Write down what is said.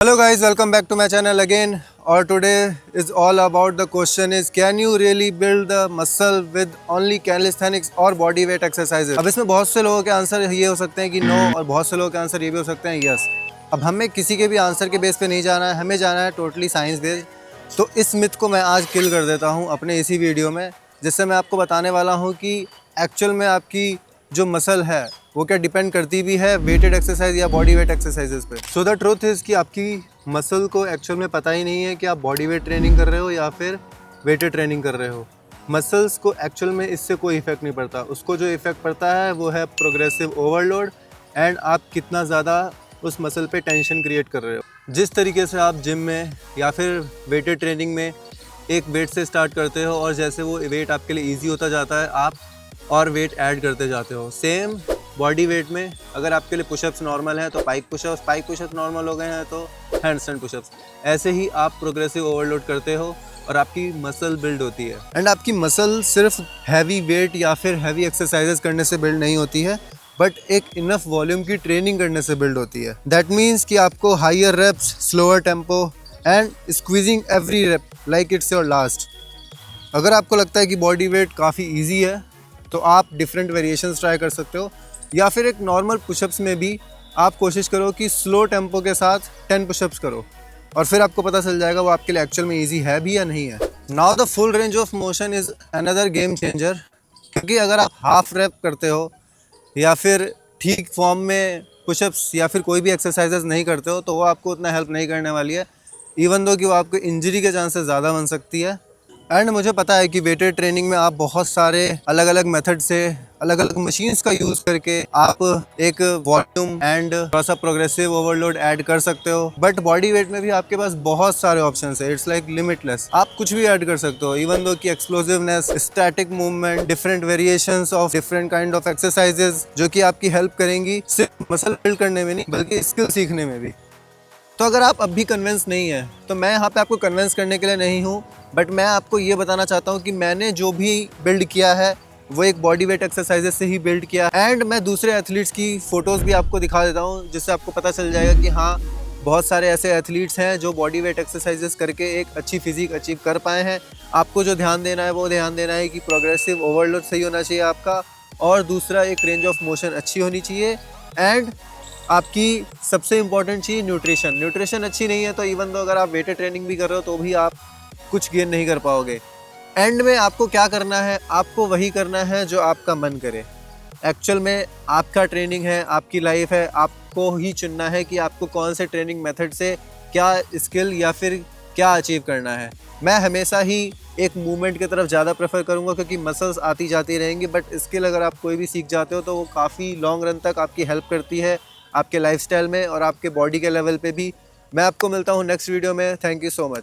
Hello guys, welcome back to my channel again. Or today is all about the question is can you really build the muscle with only calisthenics or body weight exercises? अब इसमें बहुत से लोगों के answer ये हो सकते हैं कि नो और बहुत से लोगों के आंसर ये भी हो सकते हैं यस। अब हमें किसी के भी आंसर के बेस पे नहीं जाना है, हमें जाना है टोटली साइंस बेस्ड। तो इस मिथ को मैं आज किल कर देता हूँ अपने इसी वीडियो में, जिससे मैं आपको बताने वाला हूँ कि एक्चुअल में आपकी जो मसल है वो क्या डिपेंड करती भी है वेटेड एक्सरसाइज या बॉडी वेट एक्सरसाइजेस पे। सो द ट्रूथ इज़ कि आपकी मसल को एक्चुअल में पता ही नहीं है कि आप बॉडी वेट ट्रेनिंग कर रहे हो या फिर वेटेड ट्रेनिंग कर रहे हो। मसल्स को एक्चुअल में इससे कोई इफेक्ट नहीं पड़ता, उसको जो इफेक्ट पड़ता है वो है प्रोग्रेसिव ओवरलोड एंड आप कितना ज़्यादा उस मसल पे टेंशन क्रिएट कर रहे हो। जिस तरीके से आप जिम में या फिर वेटेड ट्रेनिंग में एक वेट से स्टार्ट करते हो और जैसे वो वेट आपके लिए ईजी होता जाता है आप और वेट ऐड करते जाते हो। सेम बॉडी वेट में अगर आपके लिए पुशअप्स नॉर्मल हैं तो पाइक पुशअप्स नॉर्मल हो गए हैं तो हैंडस्टैंड पुशअप्स। ऐसे ही आप प्रोग्रेसिव ओवरलोड करते हो और आपकी मसल बिल्ड होती है। एंड आपकी मसल सिर्फ हैवी वेट या फिर हैवी एक्सरसाइजेस करने से बिल्ड नहीं होती है, बट एक इनफ वॉल्यूम की ट्रेनिंग करने से बिल्ड होती है। दैट मीन्स कि आपको higher reps, slower tempo and squeezing every rep like it's your last. अगर आपको लगता है कि बॉडी वेट काफ़ी ईजी है तो आप डिफरेंट वेरिएशंस ट्राई कर सकते हो, या फिर एक नॉर्मल पुशअप्स में भी आप कोशिश करो कि स्लो टेम्पो के साथ 10 पुशअप्स करो और फिर आपको पता चल जाएगा वो आपके लिए एक्चुअल में इजी है भी या नहीं है। Now the full range of motion is another game changer, क्योंकि अगर आप हाफ रैप करते हो या फिर ठीक फॉर्म में पुशअप्स या फिर कोई भी एक्सरसाइजेज नहीं करते हो तो वो आपको उतना हेल्प नहीं करने वाली है, इवन दो कि वो आपको इंजरी के चांसेस ज़्यादा बन सकती है। एंड मुझे पता है कि वेटेड ट्रेनिंग में आप बहुत सारे अलग अलग मेथड से अलग अलग मशीन्स का यूज़ करके आप एक वॉल्यूम एंड थोड़ा सा प्रोग्रेसिव ओवरलोड ऐड कर सकते हो, बट बॉडी वेट में भी आपके पास बहुत सारे ऑप्शंस है। इट्स लाइक लिमिटलेस, आप कुछ भी ऐड कर सकते हो, इवन दो कि explosiveness, static movement, different variations of different kind of exercises जो कि आपकी हेल्प करेंगी सिर्फ मसल बिल्ड करने में नहीं बल्कि स्किल सीखने में भी। तो अगर आप अब भी कन्विंस नहीं है तो मैं यहाँ पे आपको कन्विंस करने के लिए नहीं हूँ, बट मैं आपको ये बताना चाहता हूँ कि मैंने जो भी बिल्ड किया है वो एक बॉडी वेट एक्सरसाइजेस से ही बिल्ड किया है। एंड मैं दूसरे एथलीट्स की फ़ोटोज़ भी आपको दिखा देता हूँ जिससे आपको पता चल जाएगा कि हाँ बहुत सारे ऐसे एथलीट्स हैं जो बॉडी वेट एक्सरसाइजेस करके एक अच्छी फिजिक अचीव कर पाए हैं। आपको जो ध्यान देना है वो ध्यान देना है कि प्रोग्रेसिव ओवरलोड सही होना चाहिए आपका, और दूसरा एक रेंज ऑफ मोशन अच्छी होनी चाहिए, एंड आपकी सबसे इंपॉर्टेंट चीज़ न्यूट्रिशन अच्छी नहीं है तो इवन दो अगर आप वेटेड ट्रेनिंग भी कर रहे हो तो भी आप कुछ गेन नहीं कर पाओगे। एंड में आपको क्या करना है, आपको वही करना है जो आपका मन करे। एक्चुअल में आपका ट्रेनिंग है, आपकी लाइफ है, आपको ही चुनना है कि आपको कौन से ट्रेनिंग मेथड से क्या स्किल या फिर क्या अचीव करना है। मैं हमेशा ही एक मूवमेंट की तरफ ज़्यादा प्रेफर करूँगा क्योंकि मसल्स आती जाती रहेंगी, बट स्किल अगर आप कोई भी सीख जाते हो तो वो काफ़ी लॉन्ग रन तक आपकी हेल्प करती है आपके लाइफस्टाइल में और आपके बॉडी के लेवल पे भी। मैं आपको मिलता हूँ नेक्स्ट वीडियो में। Thank you so much.